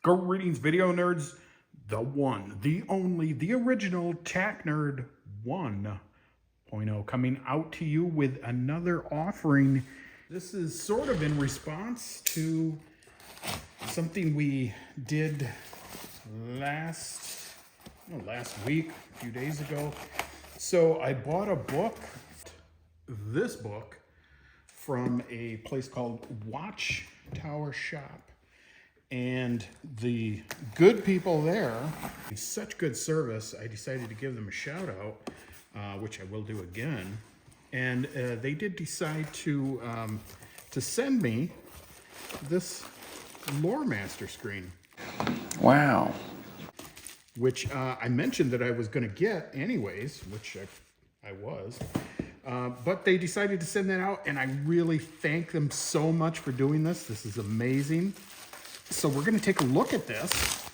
Greetings, video nerds. The one, the only, the original Tack Nerd 1.0 coming out to you with another offering. This is sort of in response to something we did last week, a few days ago. So I bought a book, this book, from a place called Watchtower Shop. And the good people there, such good service, I decided to give them a shout out, which I will do again. And they did decide to send me this Loremaster screen. Wow. Which I mentioned that I was going to get anyways, which I was. But they decided to send that out, and I really thank them so much for doing this. This is amazing. So we're going to take a look at this.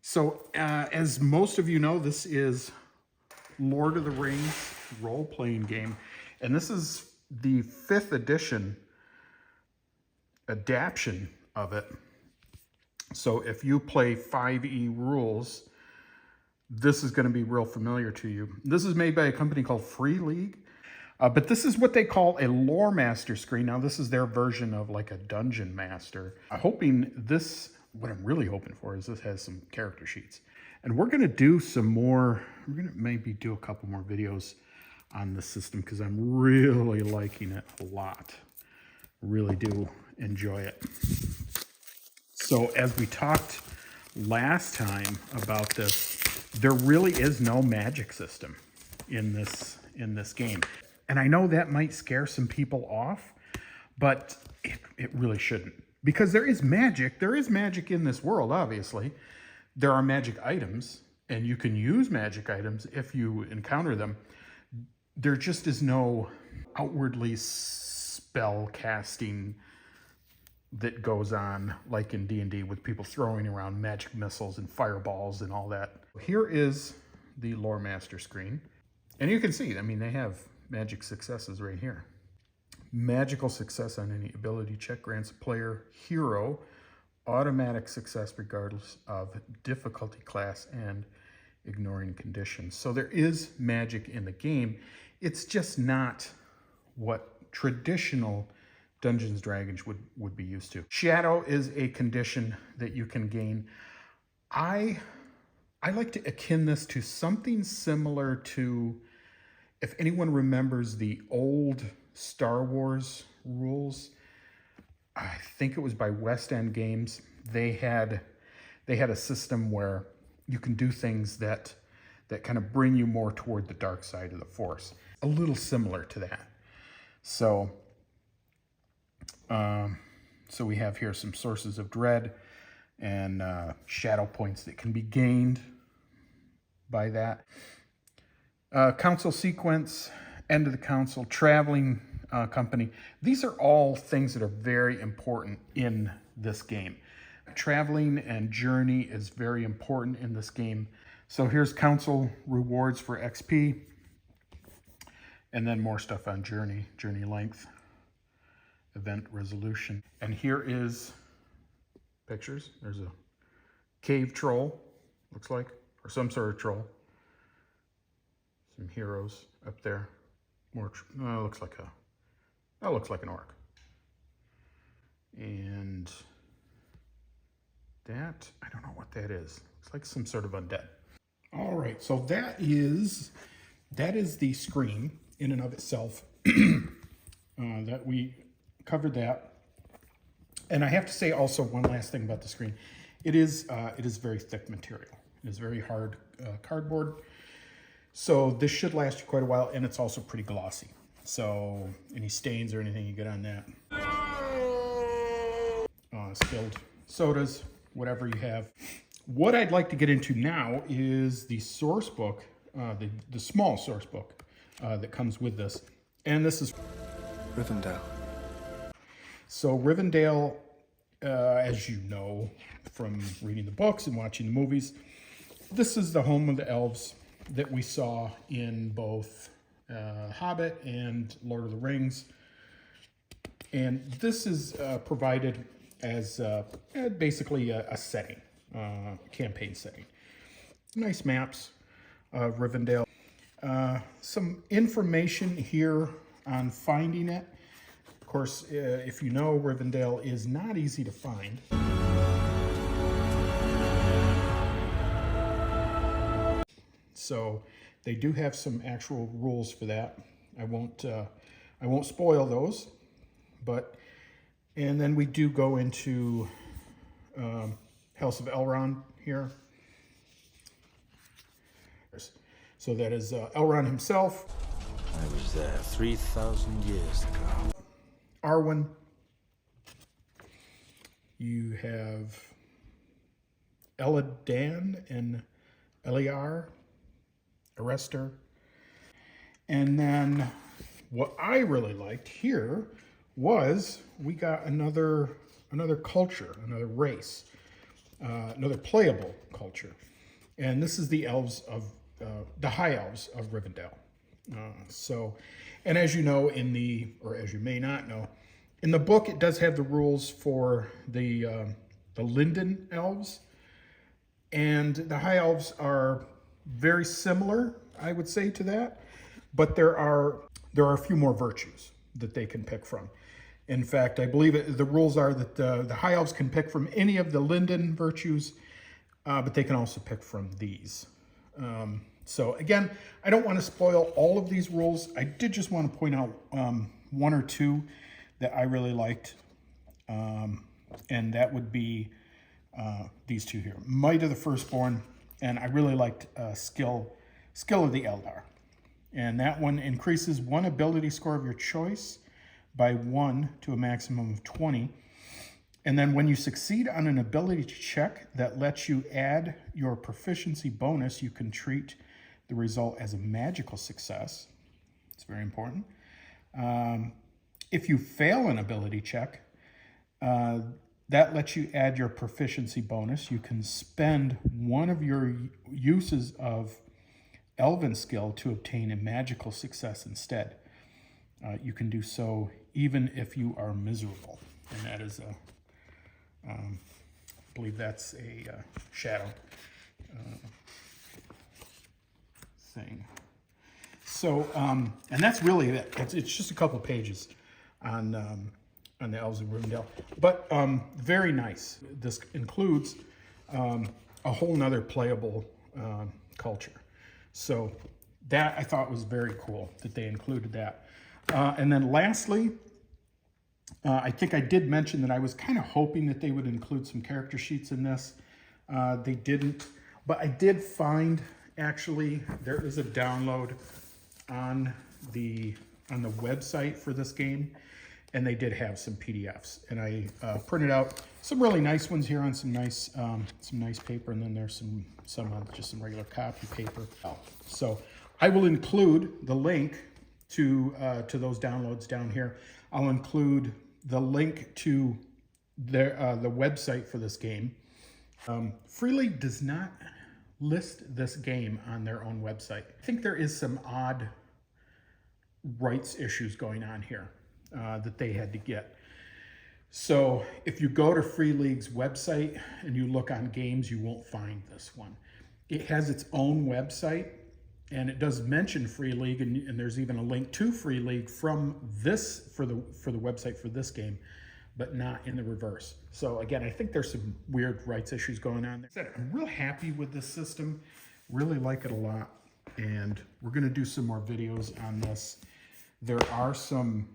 So as most of you know, this is Lord of the Rings role-playing game. And this is the 5th edition adaptation of it. So if you play 5e rules, this is going to be real familiar to you. This is made by a company called Free League. But this is what they call a Loremaster screen. Now, this is their version of like a Dungeon Master. I'm hoping this, what I'm really hoping for is this has some character sheets. And we're going to do some more, we're going to maybe do a couple more videos on the system because I'm really liking it a lot. Really do enjoy it. So as we talked last time about this, there really is no magic system in this game. And I know that might scare some people off, but it really shouldn't. Because there is magic. There is magic in this world, obviously. There are magic items, and you can use magic items if you encounter them. There just is no outwardly spell casting that goes on like in D&D with people throwing around magic missiles and fireballs and all that. Here is the Loremaster screen. And you can see, I mean, they have magic successes right here. Magical success on any ability check grants a player hero automatic success regardless of difficulty class and ignoring conditions. So there is magic in the game. It's just not what traditional Dungeons & Dragons would be used to. Shadow is a condition that you can gain. I like to akin this to something similar to, if anyone remembers the old Star Wars rules, I think it was by West End Games. They had a system where you can do things that kind of bring you more toward the dark side of the Force. A little similar to that. So we have here some sources of dread and shadow points that can be gained by that. Council sequence, end of the council, traveling company. These are all things that are very important in this game. Traveling and journey is very important in this game. So here's council rewards for XP. And then more stuff on journey length, event resolution. And here is pictures. There's a cave troll, looks like, or some sort of troll. Some heroes up there. More, looks like an orc. And that, I don't know what that is. It's like some sort of undead. All right, so that is the screen in and of itself. That we covered that. And I have to say also one last thing about the screen. It is very thick material. It is very hard cardboard. So this should last you quite a while, and it's also pretty glossy. So any stains or anything you get on that, spilled sodas, whatever you have. What I'd like to get into now is the source book, the small source book that comes with this. And this is Rivendell. So Rivendell, as you know from reading the books and watching the movies, this is the home of the elves that we saw in both Hobbit and Lord of the Rings. And this is provided as basically a setting, campaign setting. Nice maps of Rivendell. Some information here on finding it. Of course, if you know, Rivendell is not easy to find. So they do have some actual rules for that. I won't spoil those, but, and then we do go into House of Elrond here. So that is Elrond himself. I was there 3,000 years ago. Arwen. You have Eladan and Eliar, Arrestor. And then what I really liked here was we got another culture, another race, another playable culture. And this is the elves of, the high elves of Rivendell. And as you know or as you may not know, in the book it does have the rules for the Linden elves, and the high elves are very similar, I would say, to that, but there are a few more virtues that they can pick from. In fact, I believe the rules are that the high elves can pick from any of the Linden virtues, but they can also pick from these. So again, I don't want to spoil all of these rules. I did just want to point out one or two that I really liked, and that would be these two here. Might of the Firstborn, and I really liked Skill of the Eldar. And that one increases one ability score of your choice by 1 to a maximum of 20. And then when you succeed on an ability check that lets you add your proficiency bonus, you can treat the result as a magical success. It's very important. If you fail an ability check, that lets you add your proficiency bonus. You can spend one of your uses of Elven skill to obtain a magical success instead. You can do so even if you are miserable. And that is I believe that's a shadow thing. So, and that's really it. It's just a couple pages on the Elves of Rivendell, but very nice. This includes a whole nother playable culture. So that I thought was very cool that they included that. And then lastly, I think I did mention that I was kind of hoping that they would include some character sheets in this. They didn't, but I did find, actually, there is a download on the website for this game, and they did have some PDFs, and I printed out some really nice ones here on some nice paper, and then there's some on just some regular copy paper. So I will include the link to those downloads down here. I'll include the link to the website for this game. Free League does not list this game on their own website. I think there is some odd rights issues going on here that they had to get. So if you go to Free League's website and you look on games, you won't find this one. It has its own website, and it does mention Free League, and there's even a link to Free League from this for the website for this game, but not in the reverse. So again, I think there's some weird rights issues going on there. I'm real happy with this system, really like it a lot, and we're going to do some more videos on this. There are some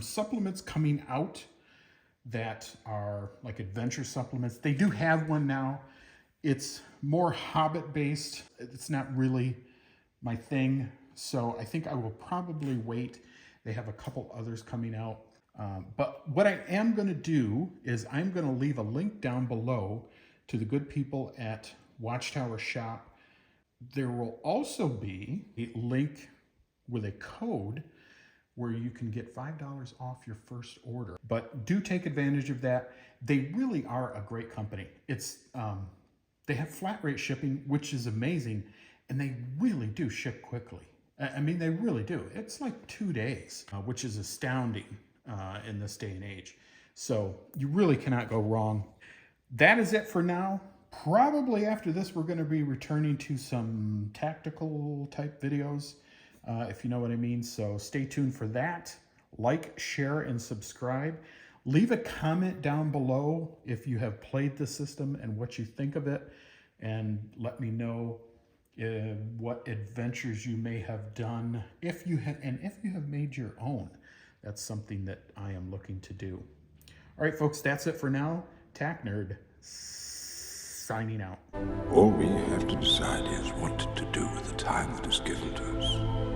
supplements coming out that are like adventure supplements. They do have one now. It's more Hobbit based. It's not really my thing, so I think I will probably wait. They have a couple others coming out. But what I am going to do is I'm going to leave a link down below to the good people at Watchtower Shop. There will also be a link with a code where you can get $5 off your first order. But do take advantage of that. They really are a great company. It's they have flat rate shipping, which is amazing, and they really do ship quickly. I mean, they really do. It's like 2 days, which is astounding in this day and age. So you really cannot go wrong. That is it for now. Probably after this, we're going to be returning to some tactical type videos, if you know what I mean. So stay tuned for that. Like, share, and subscribe. Leave a comment down below if you have played the system and what you think of it. And let me know what adventures you may have done. If you have made your own. That's something that I am looking to do. All right, folks, that's it for now. Tac Nerd signing out. All we have to decide is what to do with the time that is given to us.